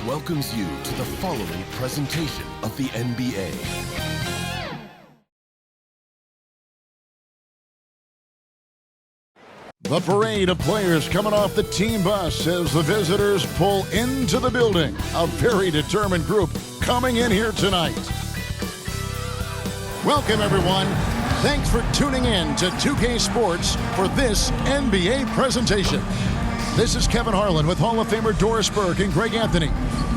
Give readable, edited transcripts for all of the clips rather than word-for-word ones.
welcomes you to the following presentation of the NBA. The parade of players coming off the team bus as the visitors pull into the building. A very determined group coming in here tonight. Welcome, everyone. Thanks for tuning in to 2K Sports for this NBA presentation. This is Kevin Harlan with Hall of Famer Doris Burke and Greg Anthony,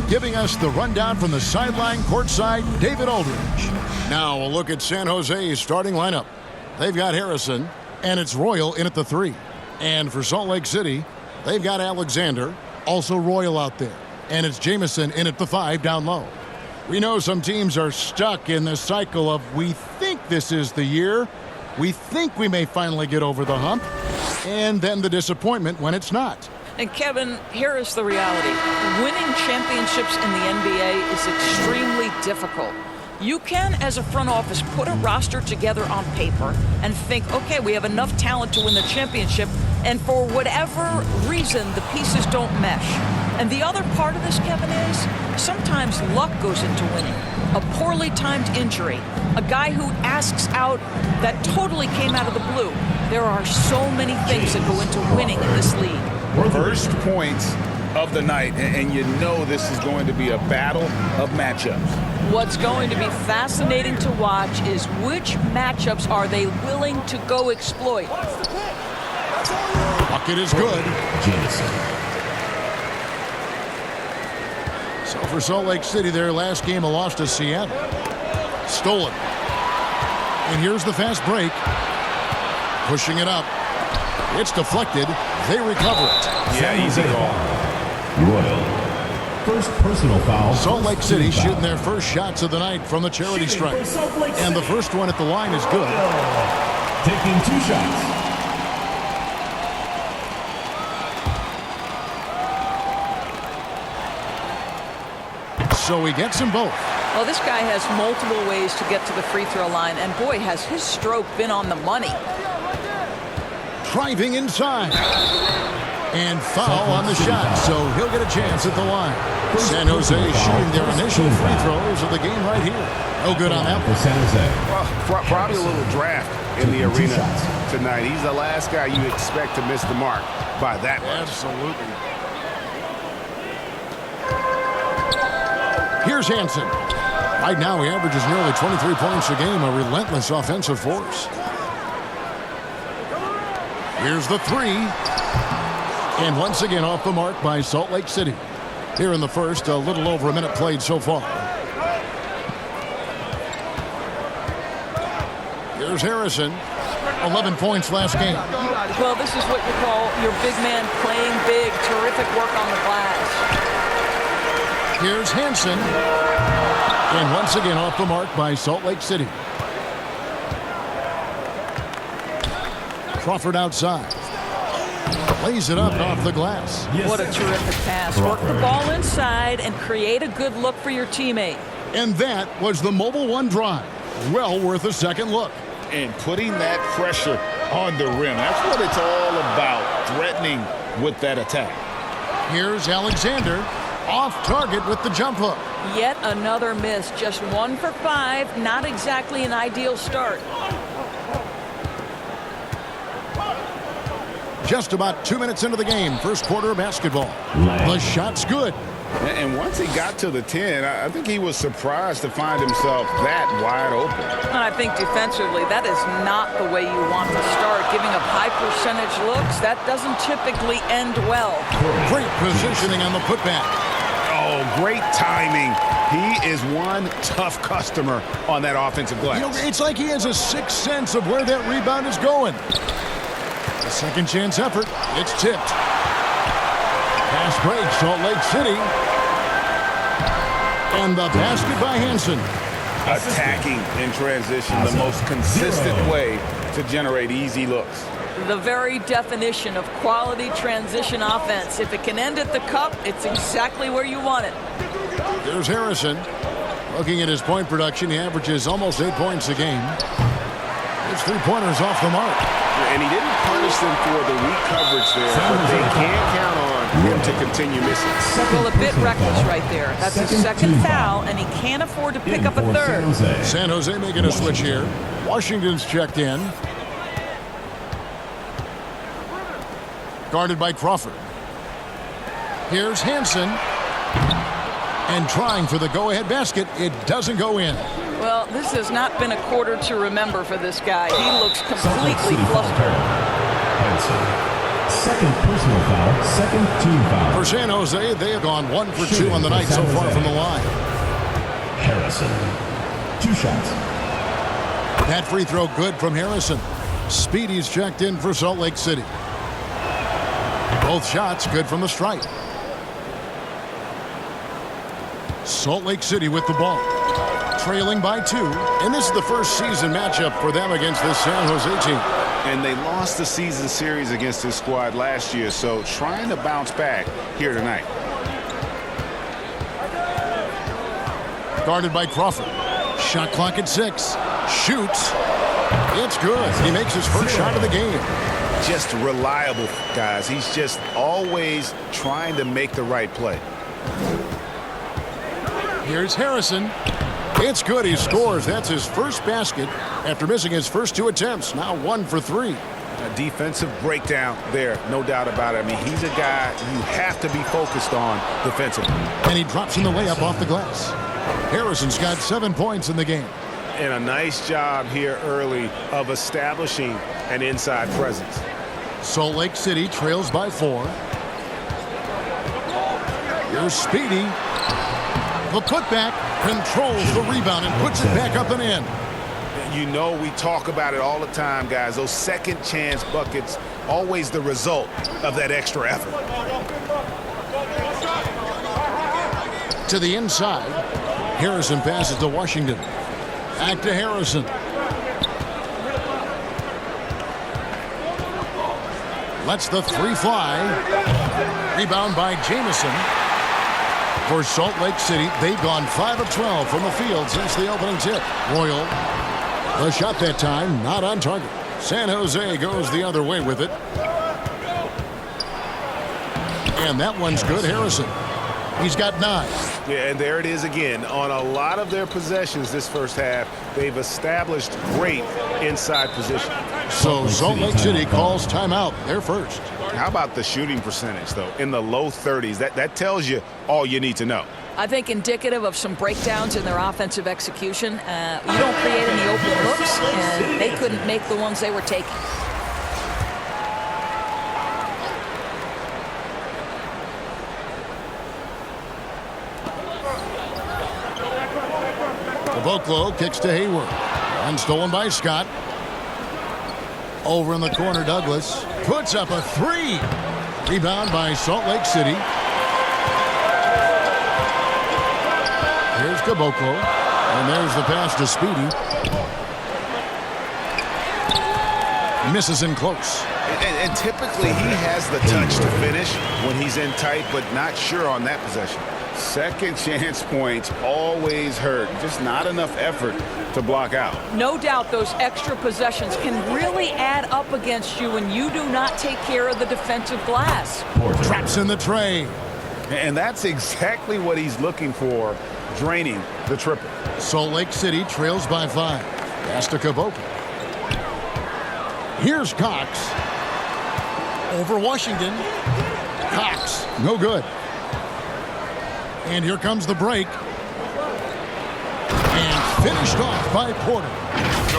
giving us the rundown from the sideline courtside, David Aldridge. Now a look at San Jose's starting lineup. They've got Harrison, and it's Royal in at the 3. And for Salt Lake City, they've got Alexander, also Royal out there. And it's Jamison in at the 5 down low. We know some teams are stuck in the cycle of we think this is the year, we think we may finally get over the hump, and then the disappointment when it's not. And Kevin, here is the reality. Winning championships in the NBA is extremely difficult. You can, as a front office, put a roster together on paper and think, okay, we have enough talent to win the championship, and for whatever reason, the pieces don't mesh. And the other part of this, Kevin, is sometimes luck goes into winning. A poorly timed injury, a guy who asks out that totally came out of the blue. There are so many things that go into winning in this league. First points of the night, and you know this is going to be a battle of matchups. What's going to be fascinating to watch is which matchups are they willing to go exploit. Bucket is good. So for Salt Lake City, their last game a loss to Seattle. Stolen. And here's the fast break. Pushing it up. It's deflected. They recover it. Yeah, easy call. Royal. First personal foul. Salt Lake City shooting their first shots of the night from the charity stripe. And the first one at the line is good. Taking 2 shots. So he gets them both. Well, this guy has multiple ways to get to the free throw line, and boy, has his stroke been on the money. Driving inside. And foul on the shot, so he'll get a chance at the line. San Jose shooting their initial free throws of the game right here. No good on that one. San Jose. Well, probably a little draft in the arena tonight. He's the last guy you expect to miss the mark by that much. Absolutely. Here's Hansen. Right now he averages nearly 23 points a game, a relentless offensive force. Here's the 3. And once again off the mark by Salt Lake City. Here in the first, a little over a minute played so far. Here's Harrison. 11 points last game. Well, this is what you call your big man playing big. Terrific work on the glass. Here's Hansen. And once again off the mark by Salt Lake City. Crawford outside. Lays it up off the glass. What a terrific pass. Work the ball inside and create a good look for your teammate. And that was the Mobile One drive. Well worth a second look. And putting that pressure on the rim. That's what it's all about, threatening with that attack. Here's Alexander. Off target with the jump hook. Yet another miss. Just 1 for 5. Not exactly an ideal start. Just about 2 minutes into the game, first quarter of basketball. The shot's good. And once he got to the 10, I think he was surprised to find himself that wide open. And I think defensively, that is not the way you want to start. Giving up high percentage looks, that doesn't typically end well. Great positioning on the putback. Oh, great timing. He is one tough customer on that offensive glass. You know, it's like he has a sixth sense of where that rebound is going. A second chance effort. It's tipped. Pass break, Salt Lake City. And the basket by Hansen. Attacking in transition, the most consistent way to generate easy looks. The very definition of quality transition offense. If it can end at the cup, it's exactly where you want it. Here's Harrison. Looking at his point production, he averages almost 8 points a game. His 3-pointers off the mark. And he didn't punish them for the weak coverage there, but they can't count on him to continue missing. Well, a bit reckless right there. That's his second foul, and he can't afford to pick up a third. San Jose making a switch here. Washington's checked in. Guarded by Crawford. Here's Hansen. And trying for the go-ahead basket. It doesn't go in. Well, this has not been a quarter to remember for this guy. He looks completely flustered. Second personal foul, second team foul. For San Jose, they have gone 1 for 2 on the night so far from the line. Harrison. 2 shots. That free throw good from Harrison. Speedy's checked in for Salt Lake City. Both shots good from the stripe. Salt Lake City with the ball. Trailing by 2. And this is the first season matchup for them against this San Jose team. And they lost the season series against this squad last year, so trying to bounce back here tonight. Guarded by Crawford. Shot clock at 6. Shoots. It's good. He makes his first shot of the game. Just reliable, guys. He's just always trying to make the right play. Here's Harrison. It's good. He scores. That's his first basket after missing his first 2 attempts. Now 1 for 3. A defensive breakdown there, no doubt about it. I mean, he's a guy you have to be focused on defensively. And he drops in the layup off the glass. Harrison's got 7 points in the game. And a nice job here early of establishing an inside presence. Salt Lake City trails by 4. Here's Speedy. The putback controls the rebound and puts it back up and in. You know, we talk about it all the time, guys. Those second chance buckets, always the result of that extra effort. To the inside. Harrison passes to Washington. Back to Harrison. Lets the 3 fly. Rebound by Jamison. For Salt Lake City, they've gone 5 of 12 from the field since the opening tip. Royal. The shot that time, not on target. San Jose goes the other way with it. And that one's good, Harrison. He's got 9. Yeah, and there it is again. On a lot of their possessions this first half, they've established great inside position. So Salt Lake City calls timeout. They're first. How about the shooting percentage, though? In the low 30s. That tells you all you need to know. I think indicative of some breakdowns in their offensive execution. You don't create any open looks, and they couldn't make the ones they were taking. Caboclo kicks to Hayward. Unstolen by Scott. Over in the corner, Douglas puts up a 3. Rebound by Salt Lake City. Here's Caboclo. And there's the pass to Speedy. Misses in close. And typically he has the touch to finish when he's in tight, but not sure on that possession. Second chance points always hurt. Just not enough effort to block out. No doubt those extra possessions can really add up against you when you do not take care of the defensive glass. Traps in the tray. And that's exactly what he's looking for, draining the triple. Salt Lake City trails by 5. Pass to Caboclo. Here's Cox. Over Washington. Cox. No good. And here comes the break. And finished off by Porter.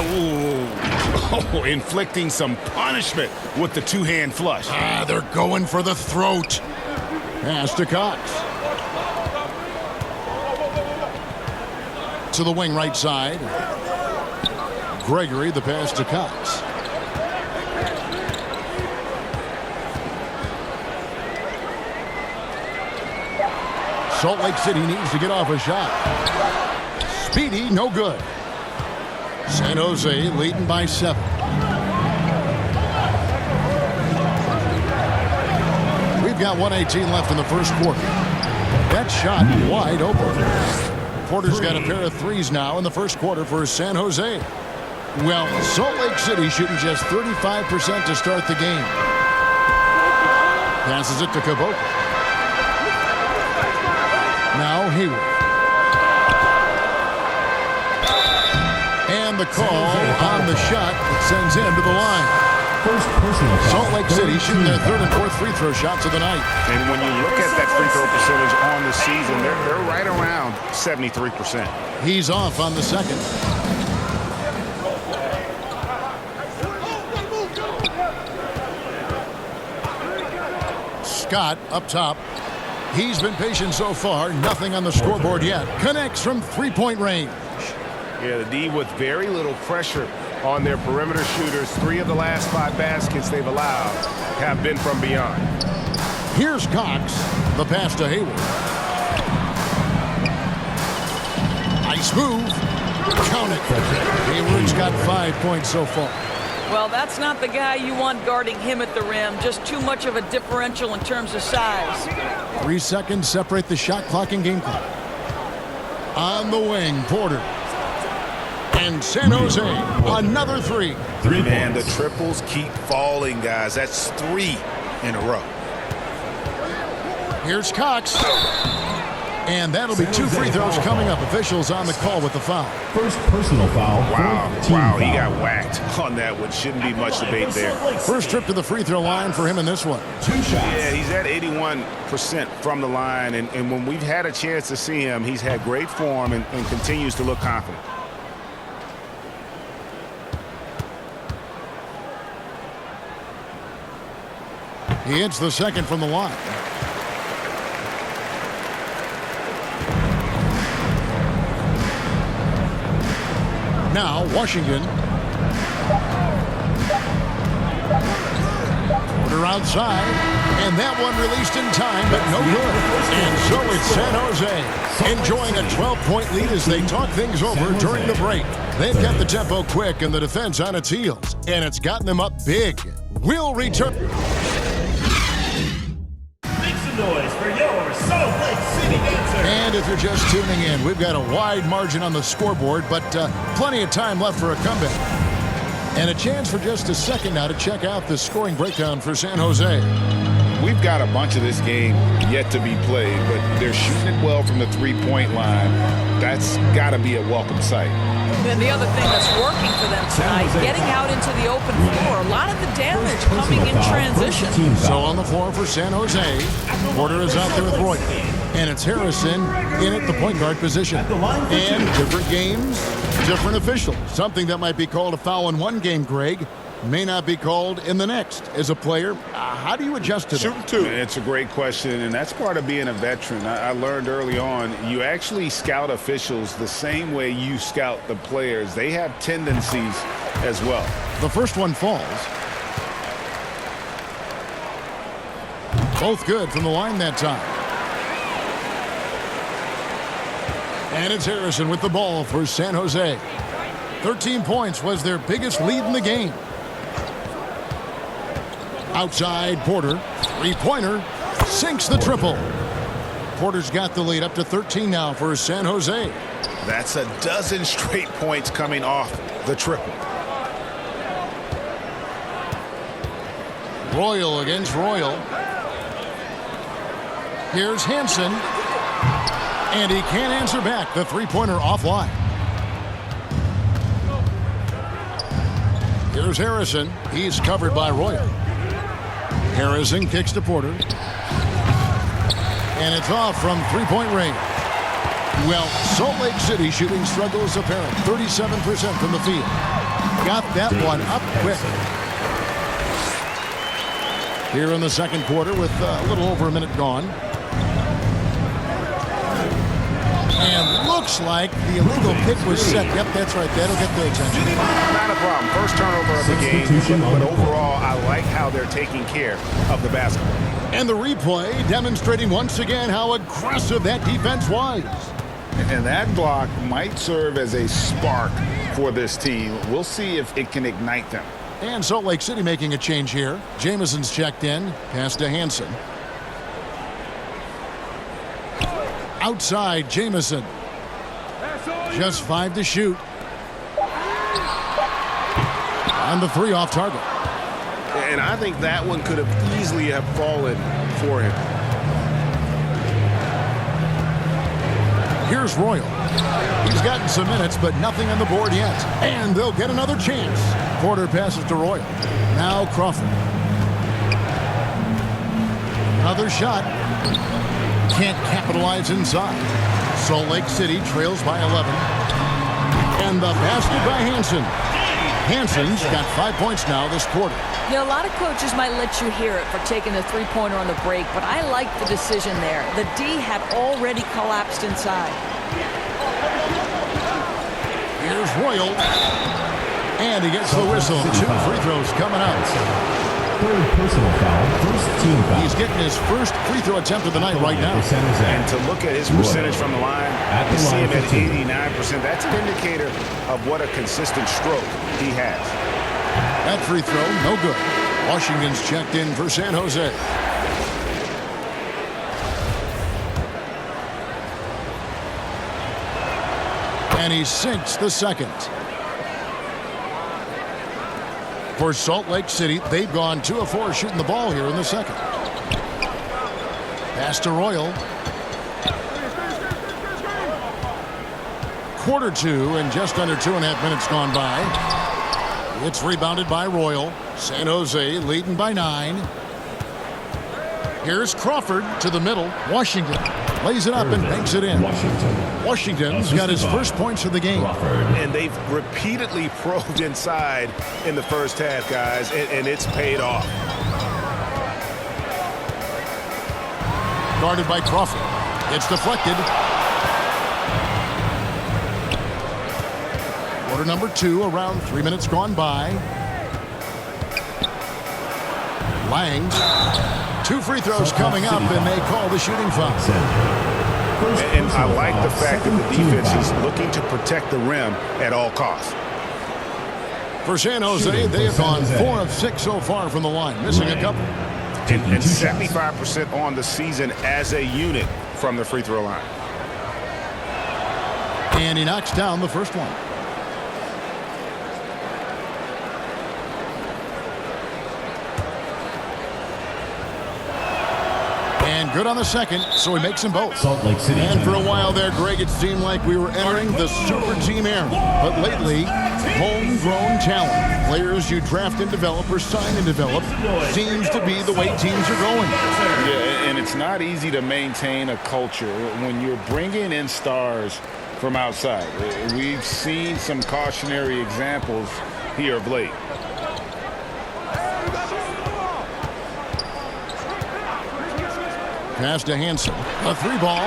Oh, inflicting some punishment with the 2-hand flush. They're going for the throat. Pass to Cox. To the wing right side. Gregory, the pass to Cox. Salt Lake City needs to get off a shot. Speedy, no good. San Jose leading by 7. We've got 1:18 left in the first quarter. That shot wide open. Porter's got a pair of 3s now in the first quarter for San Jose. Well, Salt Lake City shooting just 35% to start the game. Passes it to Caboclo. Now Hayward. And the call on the shot that sends him to the line. First personal foul. Salt Lake City shooting their third and fourth free throw shots of the night. And when you look at that free throw percentage on the season, they're right around 73%. He's off on the second. Scott up top. He's been patient so far. Nothing on the scoreboard yet. Connects from three-point range. Yeah, the D with very little pressure on their perimeter shooters. 3 of the last 5 baskets they've allowed have been from beyond. Here's Cox. The pass to Hayward. Nice move. Count it. Hayward's got 5 points so far. Well, that's not the guy you want guarding him at the rim. Just too much of a differential in terms of size. 3 seconds separate the shot clock and game clock. On the wing, Porter. And San Jose, another 3. Man, the triples keep falling, guys. That's 3 in a row. Here's Cox. And that'll be 2 free throws coming up. Officials on the call with the foul. First personal foul. Wow, he got whacked on that one. Shouldn't be much debate there. First trip to the free throw line for him in this one. 2 shots. Yeah, he's at 81% from the line, and when we've had a chance to see him, he's had great form and continues to look confident. He hits the second from the line. Now Washington. Porter outside. And that one released in time, but no good. And so it's San Jose enjoying a 12-point lead as they talk things over during the break. They've kept the tempo quick and the defense on its heels. And it's gotten them up big. We'll return. Noise for your Salt Lake City dancer. And if you're just tuning in, we've got a wide margin on the scoreboard, but plenty of time left for a comeback. And a chance for just a second now to check out the scoring breakdown for San Jose. We've got a bunch of this game yet to be played, but they're shooting it well from the three-point line. That's got to be a welcome sight. And the other thing that's working for them tonight, getting out into the open floor. A lot of the damage coming in transition. So on the floor for San Jose, Porter is out there with Roy. And it's Harrison in at the point guard position. And different games, different officials. Something that might be called a foul in one game, Greg, may not be called in the next. As a player, how do you adjust to that? Shooting 2. It's a great question, and that's part of being a veteran. I learned early on, you actually scout officials the same way you scout the players. They have tendencies as well. The first one falls. Both good from the line that time. And it's Harrison with the ball for San Jose. 13 points was their biggest lead in the game. Outside Porter, three-pointer, sinks the triple. Porter's got the lead up to 13 now for San Jose. That's a dozen straight points coming off the triple. Royal against Royal. Here's Hansen. And he can't answer back. The three-pointer offline. Here's Harrison. He's covered by Royal. Harrison kicks to Porter. And it's off from three-point range. Well, Salt Lake City shooting struggles apparent. 37% from the field. Got that one up quick. Here in the second quarter with a little over a minute gone. And looks like the illegal pick was set. Yep, that's right. That'll get their attention. Not a problem. First turnover of the game. But overall, I like how they're taking care of the basketball. And the replay demonstrating once again how aggressive that defense was. And that block might serve as a spark for this team. We'll see if it can ignite them. And Salt Lake City making a change here. Jamison's checked in. Pass to Hansen. Outside, Jamison. Just 5 to shoot. And the 3 off target. And I think that one could have easily have fallen for him. Here's Royal. He's gotten some minutes, but nothing on the board yet. And they'll get another chance. Porter passes to Royal. Now Crawford. Another shot. Can't capitalize inside. Salt Lake City trails by 11. And the basket by Hansen. Hansen's got 5 points now this quarter. Yeah, a lot of coaches might let you hear it for taking a three-pointer on the break, but I like the decision there. The D had already collapsed inside. Here's Royal. And he gets the whistle. 2 free throws coming out. Third personal foul, first team foul. He's getting his first free throw attempt of the night right now. And to look at his percentage from the line, you see him at 89%. That's an indicator of what a consistent stroke he has. That free throw, no good. Washington's checked in for San Jose. And he sinks the second. For Salt Lake City, they've gone 2 of 4 shooting the ball here in the second. Pass to Royal. Quarter 2 and just under 2.5 minutes gone by. It's rebounded by Royal. San Jose leading by 9. Here's Crawford to the middle. Washington lays it up and banks it in. Washington's got his first points of the game. And they've repeatedly probed inside in the first half, guys, and it's paid off. Guarded by Crawford. It's deflected. Quarter number 2, around 3 minutes gone by. Lang. 2 free throws coming up, and they call the shooting foul. And I like the fact that the defense is looking to protect the rim at all costs. For San Jose, they have gone 4 of 6 so far from the line, missing a couple. And 75% on the season as a unit from the free throw line. And he knocks down the first one. And good on the second, so he makes them both. Salt Lake City. And for a while there, Greg, it seemed like we were entering the super team era. But lately, homegrown talent, players you draft and develop or sign and develop, seems to be the way teams are going. Yeah, and it's not easy to maintain a culture when you're bringing in stars from outside. We've seen some cautionary examples here of late. Pass to Hansen. A 3-ball.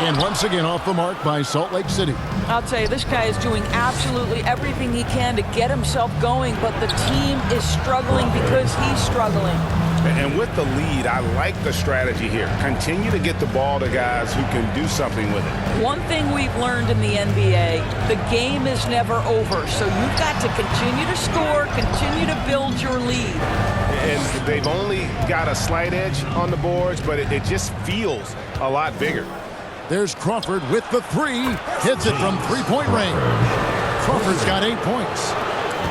And once again off the mark by Salt Lake City. I'll tell you, this guy is doing absolutely everything he can to get himself going, but the team is struggling because he's struggling. And with the lead, I like the strategy here. Continue to get the ball to guys who can do something with it. One thing we've learned in the NBA, the game is never over. So you've got to continue to score, continue to build your lead. And they've only got a slight edge on the boards, but it just feels a lot bigger. There's Crawford with the 3. Hits it from 3-point range. Crawford's got 8 points.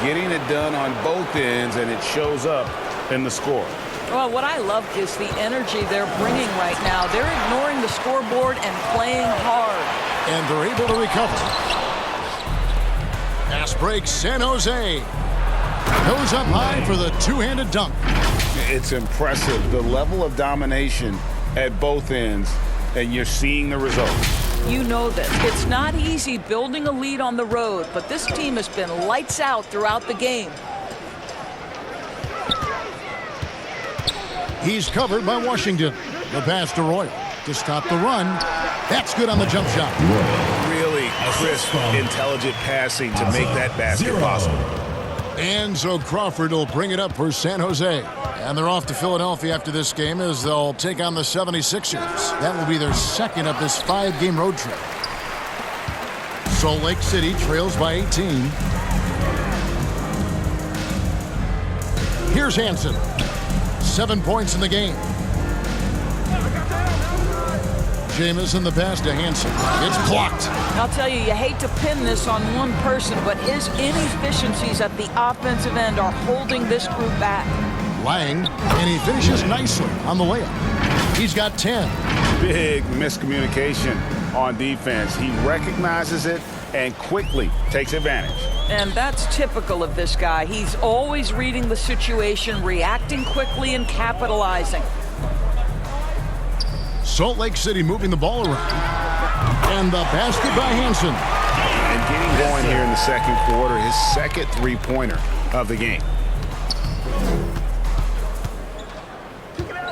Getting it done on both ends, and it shows up in the score. Well, what I love is the energy they're bringing right now. They're ignoring the scoreboard and playing hard. And they're able to recover. Pass breaks San Jose. Goes up high for the 2-handed dunk. It's impressive, the level of domination at both ends, and you're seeing the results. You know this. It's not easy building a lead on the road, but this team has been lights out throughout the game. He's covered by Washington. The pass to Royal to stop the run. That's good on the jump shot. Really crisp, intelligent passing to make that basket possible. And so Crawford will bring it up for San Jose. And they're off to Philadelphia after this game as they'll take on the 76ers. That will be their second of this 5-game road trip. Salt Lake City trails by 18. Here's Hansen. 7 points in the game. Jamison the pass to Hansen. It's blocked. I'll tell you, you hate to pin this on one person, but his inefficiencies at the offensive end are holding this group back. Lang, and he finishes nicely on the layup. He's got 10. Big miscommunication on defense. He recognizes it and quickly takes advantage. And that's typical of this guy. He's always reading the situation, reacting quickly, and capitalizing. Salt Lake City moving the ball around. And the basket by Hansen. And getting going here in the second quarter, his second three-pointer of the game.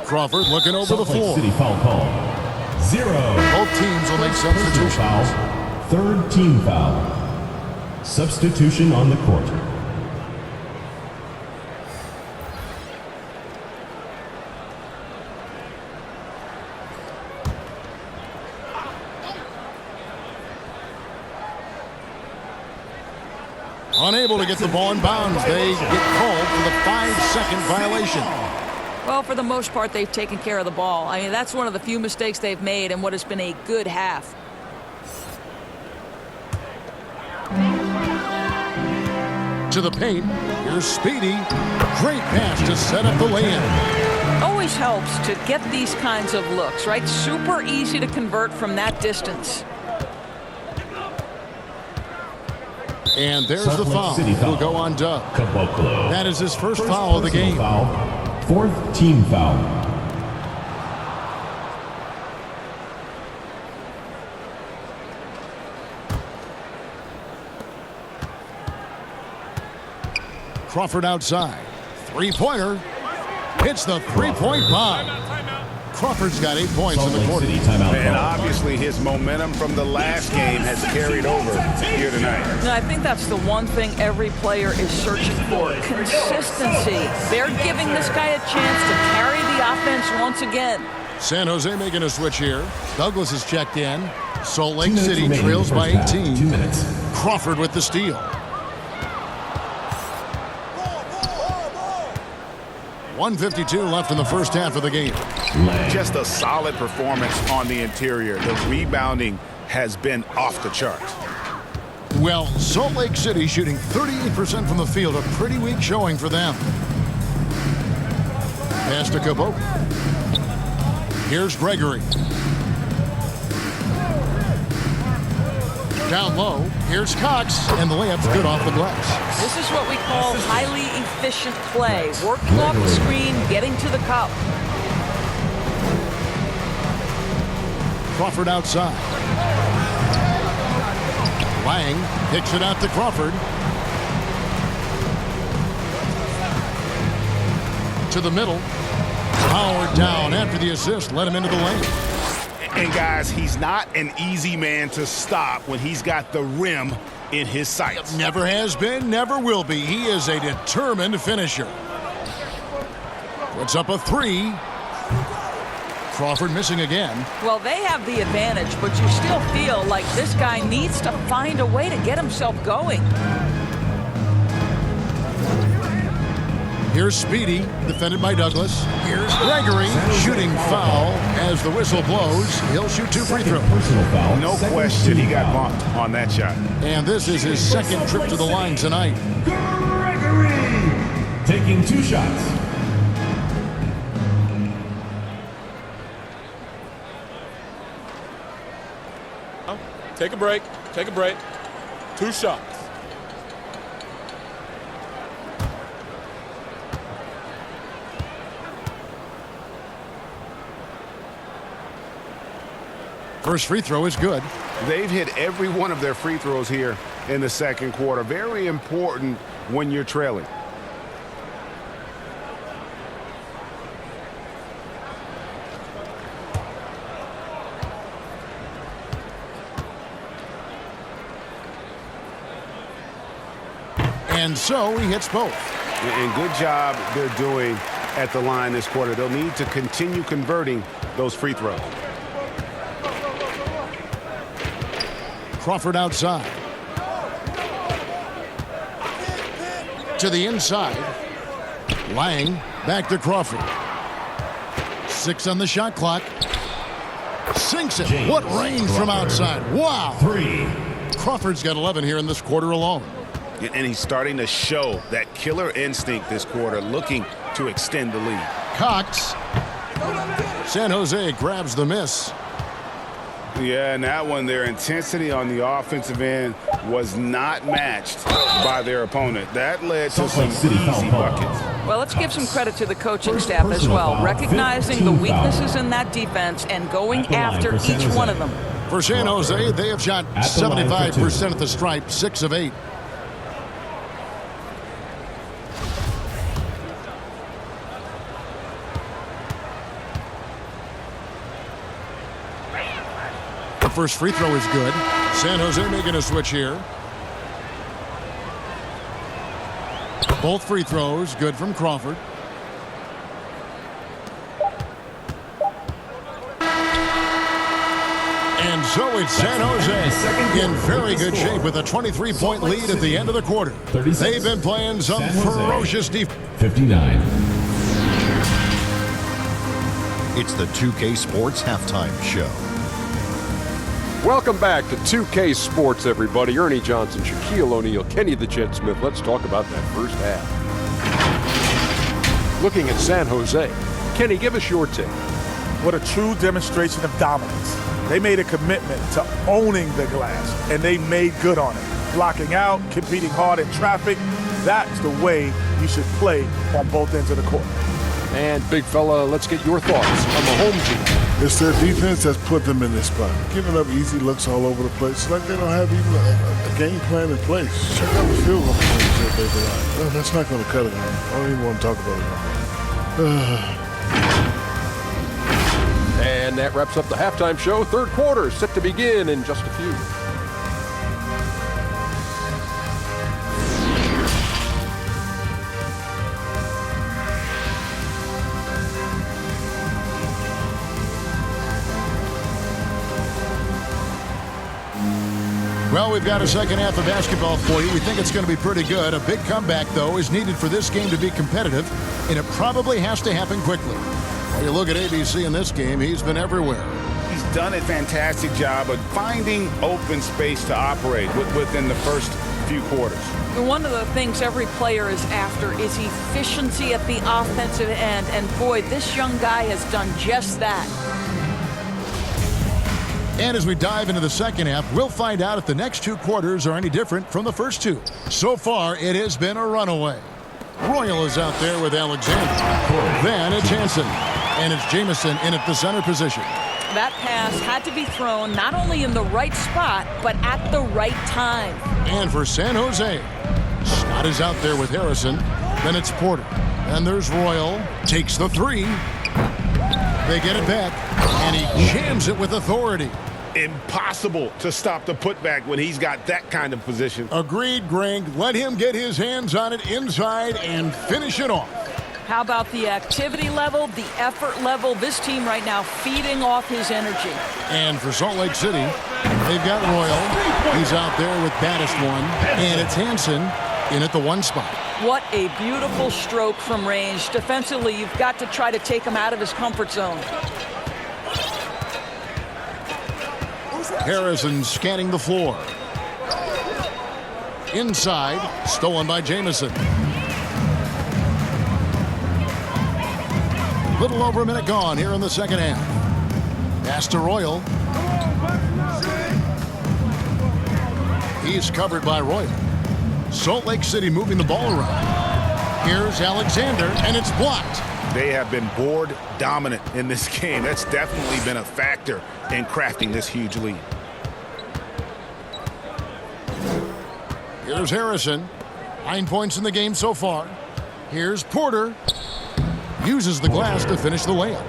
Crawford looking over the Salt Lake floor. City foul call. 0. Both teams will make Personal substitutions. foul. Third team foul. Substitution on the court. Unable to get the ball in bounds. They get called for the 5-second violation. Well, for the most part, they've taken care of the ball. I mean, that's one of the few mistakes they've made in what has been a good half. To the paint. Here's Speedy. Great pass to set up the lay-in. Always helps to get these kinds of looks, right? Super easy to convert from that distance. And there's Salt the Lake foul. City foul. He'll go on Dub. Caboclo. That is his first First foul of the personal game. Foul. Fourth team foul. Crawford outside. Three-pointer. Hits the three-point bomb. Crawford's got 8 points Salt in the Lake quarter. City timeout And call. obviously his momentum from the last game has carried over here tonight. And I think that's the one thing every player is searching for. Consistency. They're giving this guy a chance to carry the offense once again. San Jose making a switch here. Douglas is checked in. Salt 2 Lake minutes City remaining trails in the by first half. 18. 2 minutes. Crawford with the steal. 1:52 left in the first half of the game. Just a solid performance on the interior. The rebounding has been off the charts. Well, Salt Lake City shooting 38% from the field. A pretty weak showing for them. Pass to Caboclo. Here's Gregory. Down low. Here's Cox. And the layup's good off the glass. This is what we call highly efficient play. Working off the screen, getting to the cup. Crawford outside. Lang kicks it out to Crawford. To the middle. Powered down after the assist. Let him into the lane. And guys, he's not an easy man to stop when he's got the rim in his sights. Never has been, never will be. He is a determined finisher. Puts up a three. Crawford missing again. Well, they have the advantage, but you still feel like this guy needs to find a way to get himself going. Here's Speedy, defended by Douglas. Here's Gregory, shooting foul as the whistle blows. He'll shoot 2 free throws. Personal foul. No Second question he team got foul. bumped on that shot. And this is his second trip to the line tonight. Gregory taking 2 shots. Take a break. Take a break. 2 shots. First free throw is good. They've hit every one of their free throws here in the second quarter. Very important when you're trailing. And so he hits both. And good job they're doing at the line this quarter. They'll need to continue converting those free throws. Crawford outside. To the inside. Lang back to Crawford. 6 on the shot clock. Sinks it. James What range from Crawford. outside. Wow. 3. Crawford's got 11 here in this quarter alone. And he's starting to show that killer instinct this quarter, looking to extend the lead. Cox San Jose grabs the miss. Yeah, and that one, their intensity on the offensive end was not matched by their opponent. That led to some easy buckets. Well, let's give some credit to the coaching staff as well, recognizing the weaknesses in that defense and going after each one of them. For San Jose, they have shot 75% at the stripe, 6 of 8. The first free throw is good. San Jose making a switch here. Both free throws good from Crawford. And so it's San Jose in very good shape with a 23-point lead at the end of the quarter. They've been playing some ferocious defense. 59. It's the 2K Sports Halftime Show. Welcome back to 2K Sports, everybody. Ernie Johnson, Shaquille O'Neal, Kenny the Jet Smith. Let's talk about that first half. Looking at San Jose. Kenny, give us your take. What a true demonstration of dominance. They made a commitment to owning the glass, and they made good on it. Blocking out, competing hard in traffic. That's the way you should play on both ends of the court. And big fella, let's get your thoughts on the home team. It's their defense that's put them in this spot. Giving up easy looks all over the place. It's like they don't have even a game plan in place. Check out the field goal percentage they've allowed. No, that's not going to cut it. I don't even want to talk about it anymore. And that wraps up the halftime show. Third quarter set to begin in just a few. Well, we've got a second half of basketball for you. We think it's going to be pretty good. A big comeback, though, is needed for this game to be competitive, and it probably has to happen quickly. When you look at ABC in this game, he's been everywhere. He's done a fantastic job of finding open space to operate within the first few quarters. One of the things every player is after is efficiency at the offensive end, and boy, this young guy has done just that. And as we dive into the second half, we'll find out if the next two quarters are any different from the first two. So far, it has been a runaway. Royal is out there with Alexander. Then it's Hansen. And it's Jamison in at the center position. That pass had to be thrown not only in the right spot, but at the right time. And for San Jose, Scott is out there with Harrison. Then it's Porter. And there's Royal. Takes the three. They get it back. And he jams it with authority. Impossible to stop the putback when he's got that kind of position. Agreed, Greg. Let him get his hands on it inside and finish it off. How about the activity level, the effort level? This team right now feeding off his energy. And for Salt Lake City, they've got Royal. He's out there with baddest one. And it's Hansen in at the one spot. What a beautiful stroke from range. Defensively, you've got to try to take him out of his comfort zone. Harrison scanning the floor. Inside, stolen by Jamison. Little over a minute gone here in the second half. Pass to Royal. He's covered by Royal. Salt Lake City moving the ball around. Here's Alexander, and it's blocked. They have been board dominant in this game. That's definitely been a factor in crafting this huge lead. Here's Harrison. 9 points in the game so far. Here's Porter. Uses the glass to finish the layup.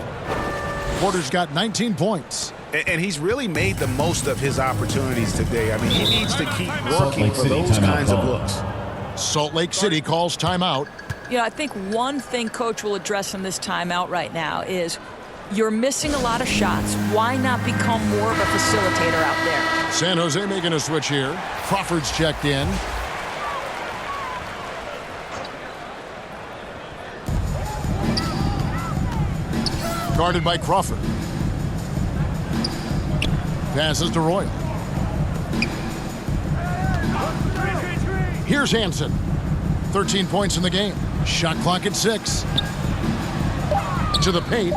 Porter's got 19 points. And he's really made the most of his opportunities today. I mean, he needs to keep working for those kinds of looks. Salt Lake City calls timeout. You know, I think one thing Coach will address in this timeout right now is you're missing a lot of shots. Why not become more of a facilitator out there? San Jose making a switch here. Crawford's checked in. Guarded by Crawford. Passes to Royal. Here's Hansen. 13 points in the game. Shot clock at 6. To the paint.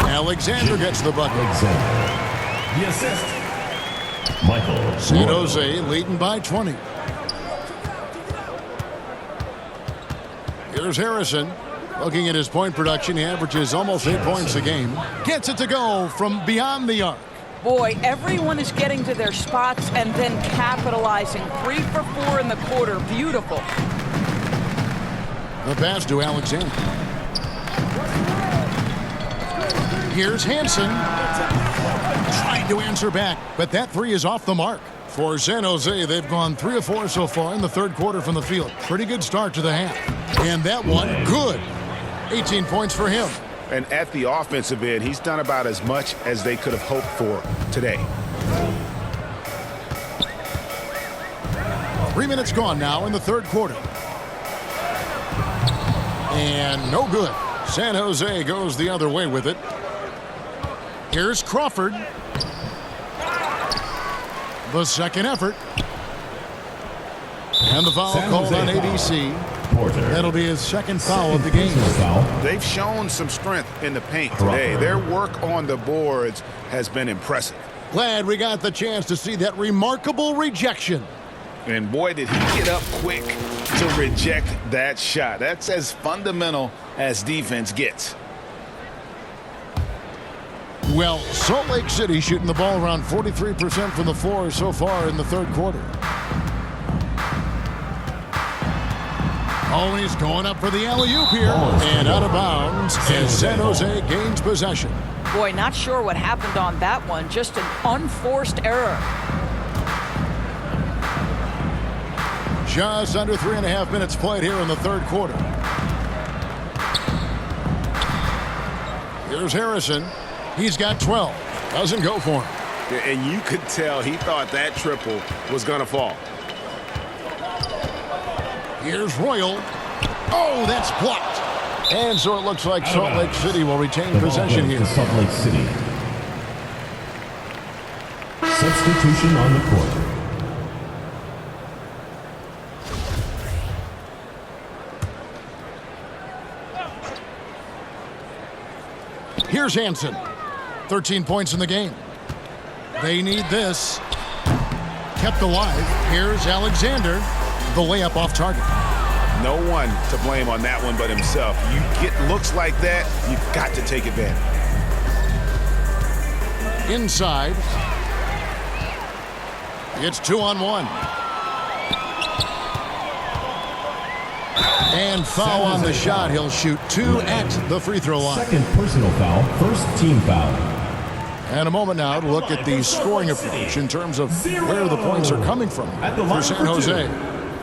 Alexander gets the bucket. Alexander. The assist. Michael. San Jose leading by 20. Here's Harrison. Looking at his point production, he averages almost 8 points a game. Gets it to go from beyond the arc. Boy, everyone is getting to their spots and then capitalizing. 3 for 4 in the quarter. Beautiful. The pass to Alexander. Here's Hansen. Trying to answer back, but that three is off the mark. For San Jose, they've gone 3 of 4 so far in the third quarter from the field. Pretty good start to the half. And that one, good. 18 points for him. And at the offensive end, he's done about as much as they could have hoped for today. 3 minutes gone now in the third quarter. And no good. San Jose goes the other way with it. Here's Crawford. The second effort. And the foul called on ABC. Porter. That'll be his second foul of the game. They've shown some strength in the paint today. Their work on the boards has been impressive. Glad we got the chance to see that remarkable rejection. And boy, did he get up quick to reject that shot. That's as fundamental as defense gets. Well, Salt Lake City shooting the ball around 43% from the floor so far in the third quarter. Oh, he's going up for the alley-oop here. And out of bounds as San Jose gains possession. Boy, not sure what happened on that one. Just an unforced error. Just under 3.5 minutes played here in the third quarter. Here's Harrison. He's got 12. Doesn't go for him. And you could tell he thought that triple was going to fall. Here's Royal. Oh, that's blocked. And so it looks like Salt Lake City will retain possession here. Salt Lake City. Substitution on the court. Here's Hansen. 13 points in the game. They need this. Kept alive. Here's Alexander. The layup off target. No one to blame on that one but himself. You get looks like that, you've got to take advantage. Inside. It's 2-on-1. And foul on the shot. He'll shoot 2 at the free throw line. Second personal foul, first team foul. And a moment now to look at the scoring approach in terms of where the points are coming from for San Jose.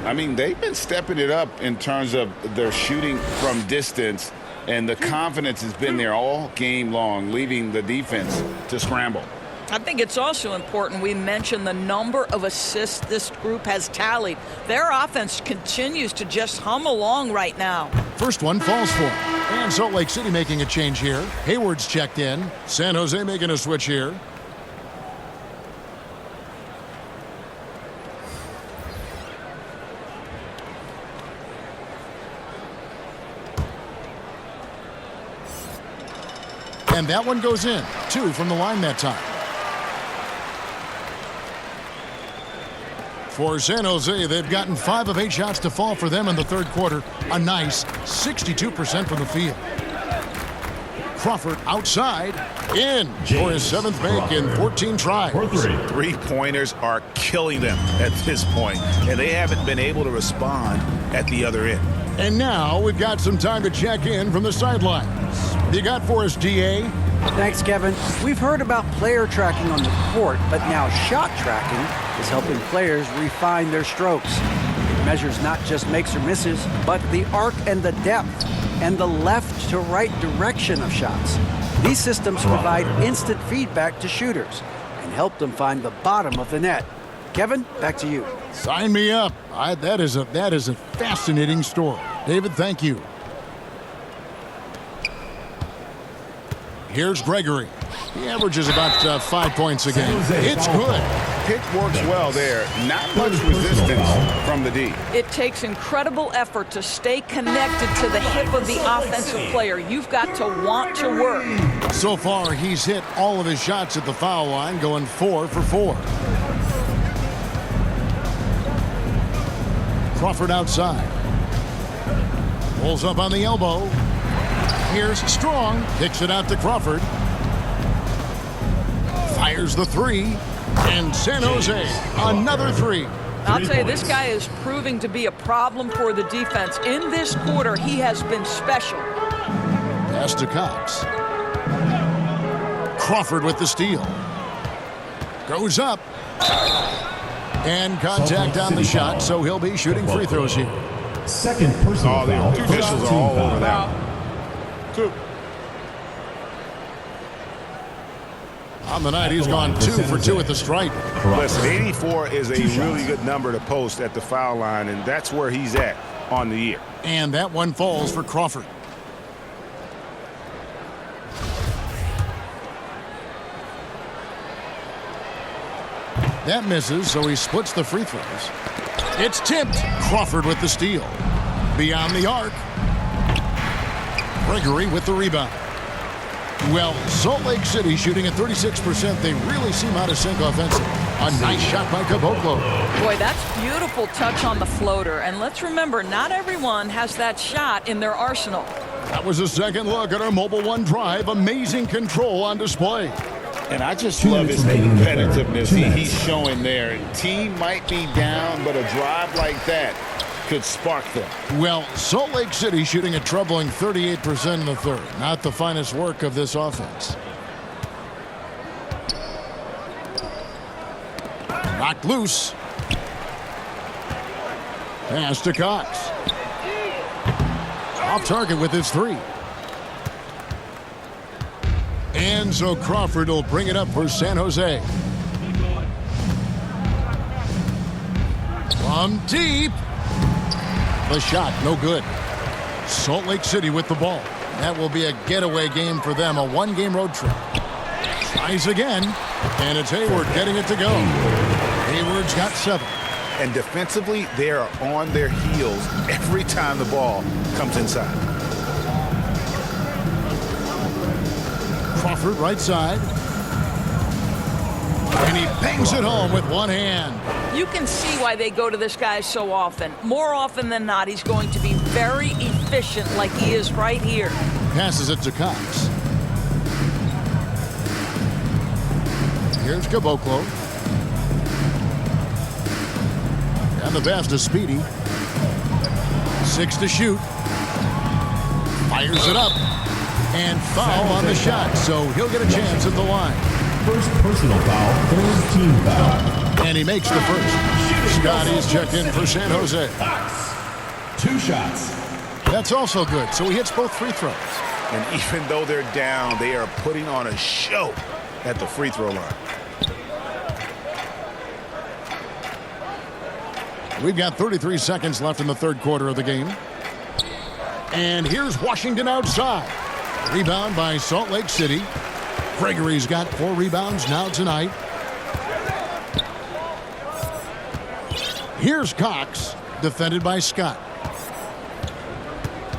I mean, they've been stepping it up in terms of their shooting from distance, and the confidence has been there all game long, leaving the defense to scramble. I think it's also important we mention the number of assists this group has tallied. Their offense continues to just hum along right now. First one falls for him. And Salt Lake City making a change here. Hayward's checked in. San Jose making a switch here. And that one goes in. 2 from the line that time. For San Jose, they've gotten 5 of 8 shots to fall for them in the third quarter. A nice 62% from the field. Crawford outside. In for his 7th make in 14 tries. 3-pointers are killing them at this point, and they haven't been able to respond at the other end. And now we've got some time to check in from the sidelines. You got for us, DA? Thanks, Kevin. We've heard about player tracking on the court, but now shot tracking is helping players refine their strokes. It measures not just makes or misses, but the arc and the depth, and the left to right direction of shots. These systems provide instant feedback to shooters and help them find the bottom of the net. Kevin, back to you. Sign me up. That is a fascinating story. David, thank you. Here's Gregory. He averages about 5 points a game. It's good. Pick works well there. Not much resistance from the D. It takes incredible effort to stay connected to the hip of the offensive player. You've got to want to work. So far, he's hit all of his shots at the foul line, going 4 for 4. Crawford outside. Pulls up on the elbow. Here's Strong. Kicks it out to Crawford. Fires the three. And San Jose, another three. I'll tell you, this guy is proving to be a problem for the defense. In this quarter, he has been special. Pass to Cox. Crawford with the steal. Goes up. And contact on the shot, so he'll be shooting free throws here. Second personal foul. The officials are all over that. 2. On the night, he's gone 2 for 2 at the stripe. Listen, 84 is a really good number to post at the foul line, and that's where he's at on the year. And that one falls for Crawford. That misses, so he splits the free throws. It's tipped. Crawford with the steal. Beyond the arc. Gregory with the rebound. Well, Salt Lake City shooting at 36%. They really seem out of sync offensively. A nice shot by Caboclo. Boy, that's beautiful touch on the floater. And let's remember, not everyone has that shot in their arsenal. That was a second look at our Mobile One drive. Amazing control on display. And I just love his competitiveness he's showing there. Team might be down, but a drive like that could spark them. Well, Salt Lake City shooting a troubling 38% in the third. Not the finest work of this offense. Knocked loose. Pass to Cox. Off target with his three. And so Crawford will bring it up for San Jose. From deep. The shot, no good. Salt Lake City with the ball. That will be a getaway game for them, a one-game road trip. Tries again, and it's Hayward getting it to go. Hayward's got 7. And defensively, they are on their heels every time the ball comes inside. Crawford right side. And he bangs it home with one hand. You can see why they go to this guy so often. More often than not, he's going to be very efficient like he is right here. Passes it to Cox. Here's Caboclo. And the pass to Speedy. 6 to shoot. Fires it up. And foul on the shot, so he'll get a chance at the line. First personal foul, third team foul. And he makes the first. Scotty's checked in for San Jose. 2 shots. That's also good, so he hits both free throws. And even though they're down, they are putting on a show at the free throw line. We've got 33 seconds left in the third quarter of the game. And here's Washington outside. Rebound by Salt Lake City. Gregory's got 4 rebounds now tonight. Here's Cox, defended by Scott.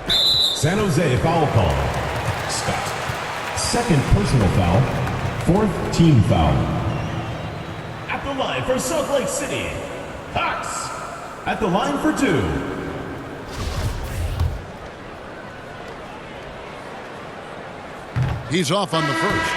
San Jose foul call. Scott. Second personal foul, fourth team foul. At the line for Salt Lake City, Cox. At the line for 2. He's off on the first.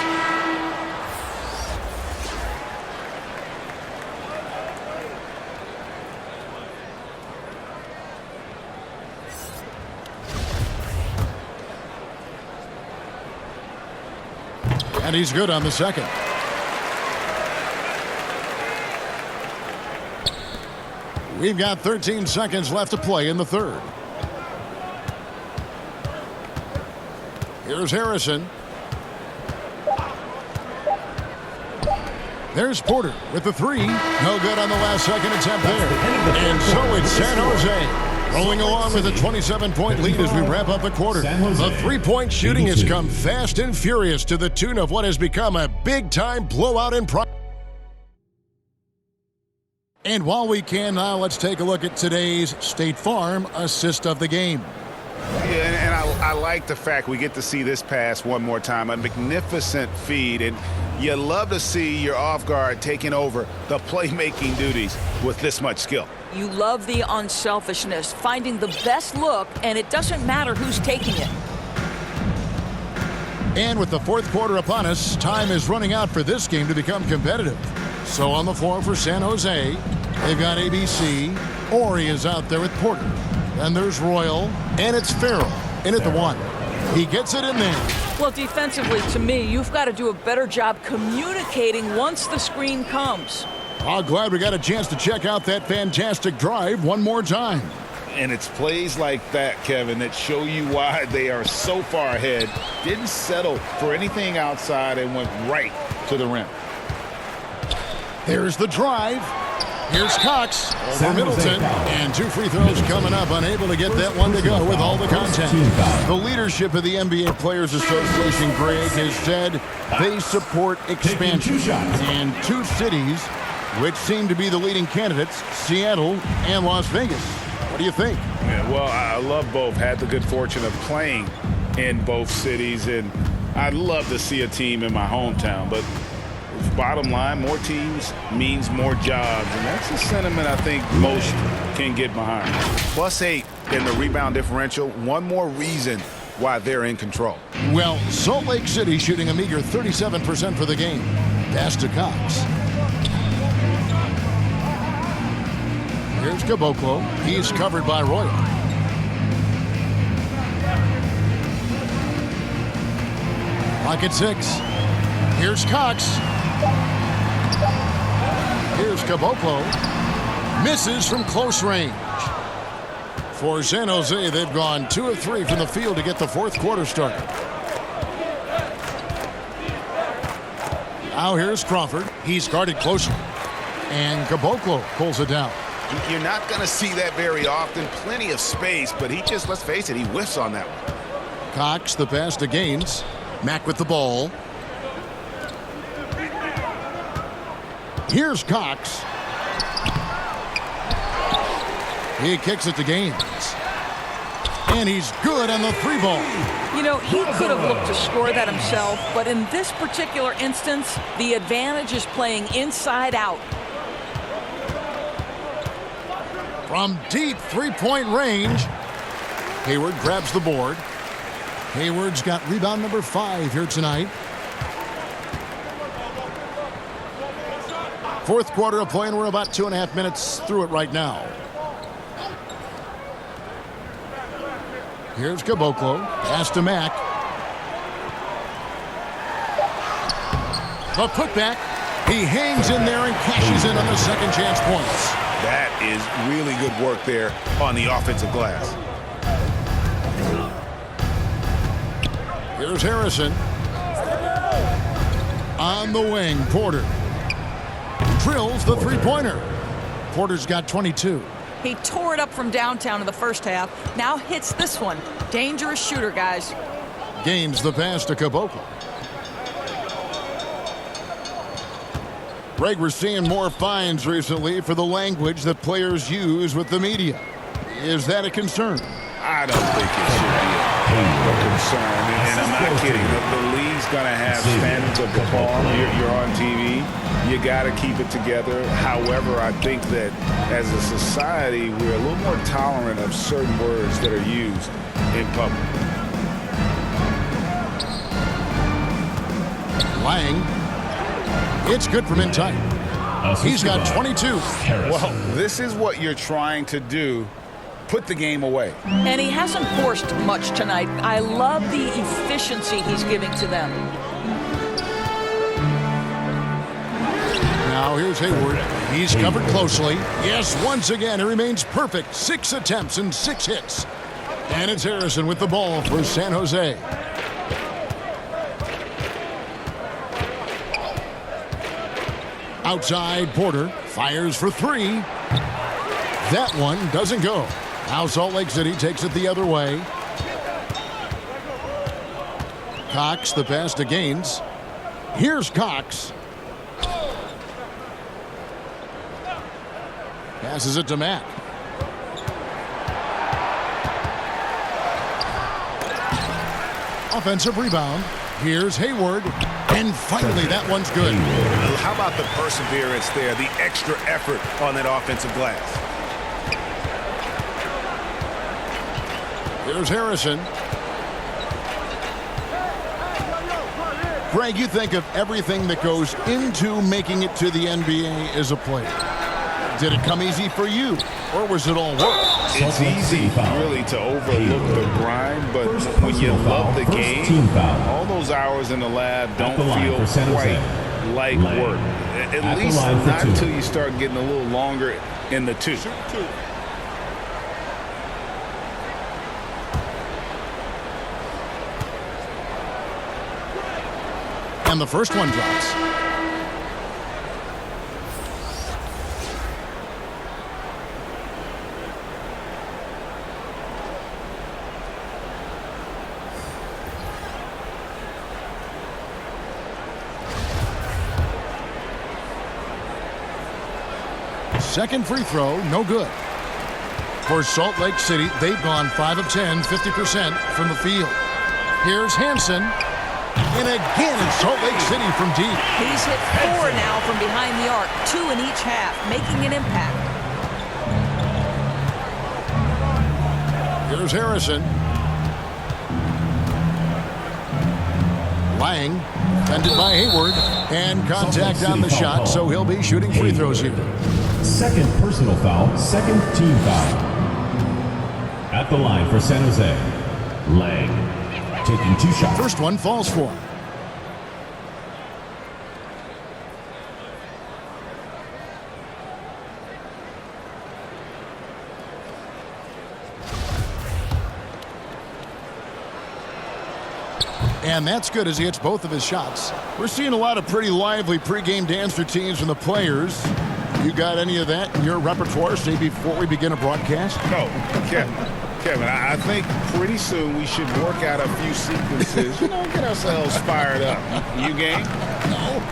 And he's good on the second. We've got 13 seconds left to play in the third. Here's Harrison. There's Porter with the 3. No good on the last second attempt there. And so it's San Jose. Rolling along with a 27-point lead as we wrap up the quarter. The three-point shooting has come fast and furious to the tune of what has become a big-time blowout in prime. And while we can now, let's take a look at today's State Farm assist of the game. Yeah, and I like the fact we get to see this pass one more time. A magnificent feed, and you love to see your off guard taking over the playmaking duties with this much skill. You love the unselfishness, finding the best look, and it doesn't matter who's taking it. And with the fourth quarter upon us, time is running out for this game to become competitive. So on the floor for San Jose, they've got ABC. Ori is out there with Porter. And there's Royal, and it's Farrell in at the one. He gets it in there. Well, defensively, to me, you've got to do a better job communicating once the screen comes. I'm glad we got a chance to check out that fantastic drive one more time. And it's plays like that, Kevin, that show you why they are so far ahead. Didn't settle for anything outside and went right to the rim. There's the drive. Here's Cox over Middleton, and two free throws coming up, unable to get that one to go with all the contact. The leadership of the NBA Players Association, Greg, has said they support expansion. And two cities which seem to be the leading candidates, Seattle and Las Vegas. What do you think? Yeah, well, I love both. Had the good fortune of playing in both cities, and I'd love to see a team in my hometown, but bottom line, more teams means more jobs, and that's a sentiment I think most can get behind. +8 in the rebound differential, one more reason why they're in control. Well, Salt Lake City shooting a meager 37% for the game. Pass to Cox. Here's Caboclo. He's covered by Royal. Clock at 6. Here's Cox. Here's Caboclo. Misses from close range. For San Jose, they've gone 2 of 3 from the field to get the fourth quarter started. Now here's Crawford. He's guarded closely. And Caboclo pulls it down. You're not going to see that very often. Plenty of space, but he just, let's face it, he whiffs on that one. Cox, the pass to Gaines. Mack with the ball. Here's Cox. He kicks it to Gaines. And he's good on the three ball. You know, he could have looked to score that himself, but in this particular instance, the advantage is playing inside out. From deep three-point range, Hayward grabs the board. Hayward's got rebound number 5 here tonight. Fourth quarter of play, and we're about 2.5 minutes through it right now. Here's Caboclo. Pass to Mack. The putback. He hangs in there and cashes in on the second chance points. That is really good work there on the offensive glass. Here's Harrison. On the wing, Porter. Drills the three-pointer. Porter's got 22. He tore it up from downtown in the first half. Now hits this one. Dangerous shooter, guys. Gains the pass to Caboclo. Greg, we're seeing more fines recently for the language that players use with the media. Is that a concern? I don't think it should be a concern, and I'm not kidding. The league's going to have standards of decorum. You're on TV. You got to keep it together. However, I think that as a society, we're a little more tolerant of certain words that are used in public. Lang. It's good from in tight. He's got 22. Well, this is what you're trying to do. Put the game away. And he hasn't forced much tonight. I love the efficiency he's giving to them. Now here's Hayward. He's covered closely. Yes, once again, he remains perfect. 6 attempts and 6 hits. And it's Harrison with the ball for San Jose. Outside, Porter fires for 3. That one doesn't go. Now Salt Lake City takes it the other way. Cox, the pass to Gaines. Here's Cox. Passes it to Mack. Offensive rebound. Here's Hayward. And finally, that one's good. How about the perseverance there, the extra effort on that offensive glass? Here's Harrison. Greg, you think of everything that goes into making it to the NBA as a player. Did it come easy for you, or was it all work? It's easy, really, to overlook the grind, but when you love the game, all those hours in the lab don't feel quite like work. At least not until you start getting a little longer in the two. And the first one drops. Second free throw, no good. For Salt Lake City, they've gone 5 of 10, 50% from the field. Here's Hansen. And again, it's Salt Lake City from deep. He's hit 4 now from behind the arc, 2 in each half, making an impact. Here's Harrison. Lang, fended by Hayward, and contact on the shot, so he'll be shooting free throws here. Second personal foul, second team foul. At the line for San Jose, Lang taking 2 shots. First one falls for him. And that's good as he hits both of his shots. We're seeing a lot of pretty lively pregame dance routines from the players. You got any of that in your repertoire, say, before we begin a broadcast? No, Kevin, I think pretty soon we should work out a few sequences, get ourselves fired up. You game? No.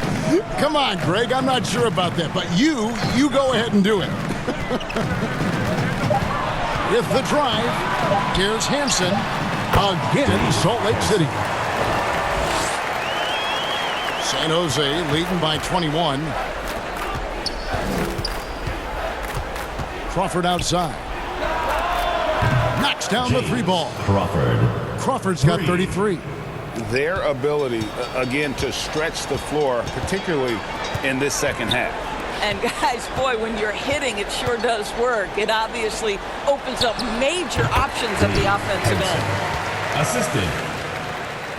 Come on, Greg, I'm not sure about that, but you go ahead and do it. With the drive, here's Hansen. Again, Salt Lake City. San Jose leading by 21. Crawford outside. Knocks down the 3 ball. Crawford's got 33. Their ability, again, to stretch the floor, particularly in this second half. And guys, boy, when you're hitting, it sure does work. It obviously opens up major options at the offensive end. Assistant,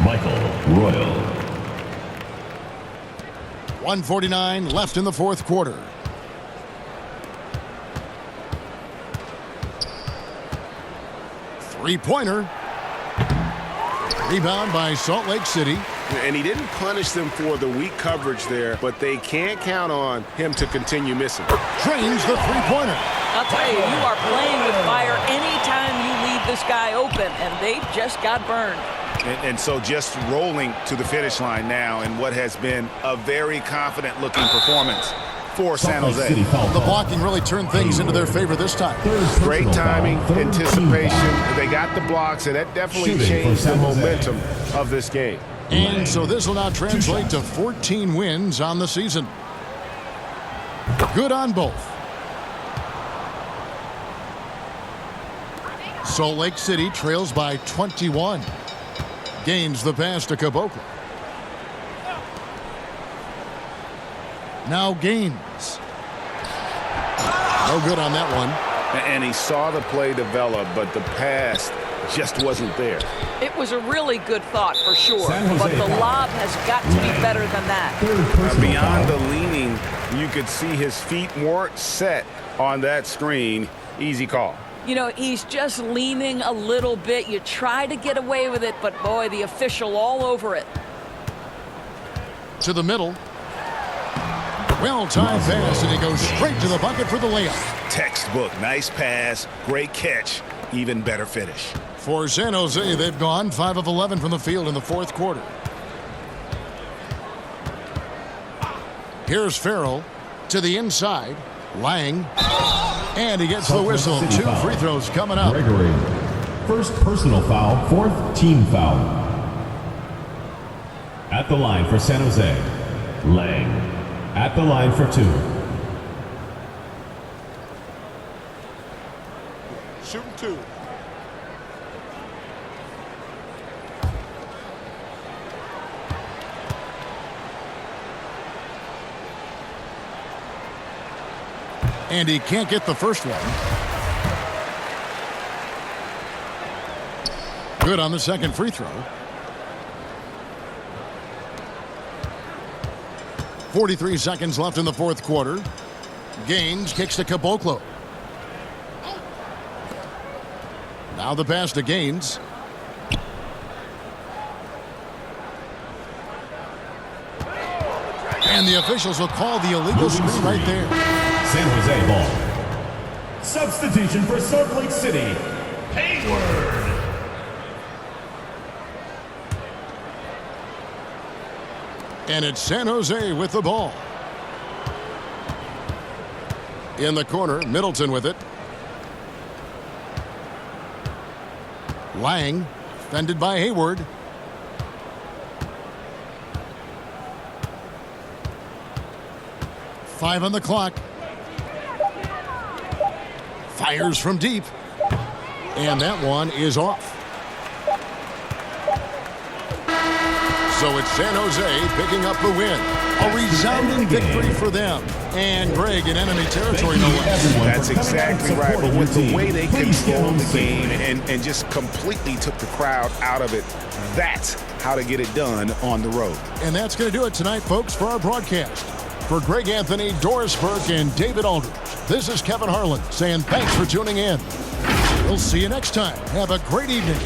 Michael Royal. 1:49 left in the fourth quarter. Three-pointer. Rebound by Salt Lake City. And he didn't punish them for the weak coverage there, but they can't count on him to continue missing. Drains the three-pointer. I'll tell you, you are playing with fire anytime you leave this guy open, and they just got burned. And so just rolling to the finish line now in what has been a very confident-looking performance for San Jose. The blocking really turned things into their favor this time. Great timing, anticipation. They got the blocks, and that definitely changed the momentum of this game. And so this will now translate to 14 wins on the season. Good on both. Salt Lake City trails by 21. Gains the pass to Caboclo. Now Gaines. No good on that one. And he saw the play develop, but the pass just wasn't there. It was a really good thought for sure, but the lob has got to be better than that. Beyond the leaning, you could see his feet weren't set on that screen. Easy call. You know, he's just leaning a little bit. You try to get away with it, but boy, the official all over it. To the middle. Well-timed pass, and he goes straight to the bucket for the layup. Textbook. Nice pass. Great catch. Even better finish. For San Jose, they've gone 5 of 11 from the field in the fourth quarter. Here's Farrell to the inside. Lang. And he gets the whistle. 2 free throws coming up. Gregory. First personal foul, 4th team foul. At the line for San Jose, Lang. At the line for 2. Shooting 2. And he can't get the first one. Good on the second free throw. 43 seconds left in the fourth quarter. Gaines kicks to Caboclo. Now the pass to Gaines. And the officials will call the illegal screen right there. San Jose ball. Substitution for Salt Lake City, Hayward. And it's San Jose with the ball. In the corner, Middleton with it. Lang, defended by Hayward. Five on the clock. Fires from deep. And that one is off. So it's San Jose picking up the win. A resounding victory for them. And Greg in enemy territory, no less. That's exactly right. But with the way they controlled the game and just completely took the crowd out of it, that's how to get it done on the road. And that's going to do it tonight, folks, for our broadcast. For Greg Anthony, Doris Burke, and David Aldridge, this is Kevin Harlan saying thanks for tuning in. We'll see you next time. Have a great evening.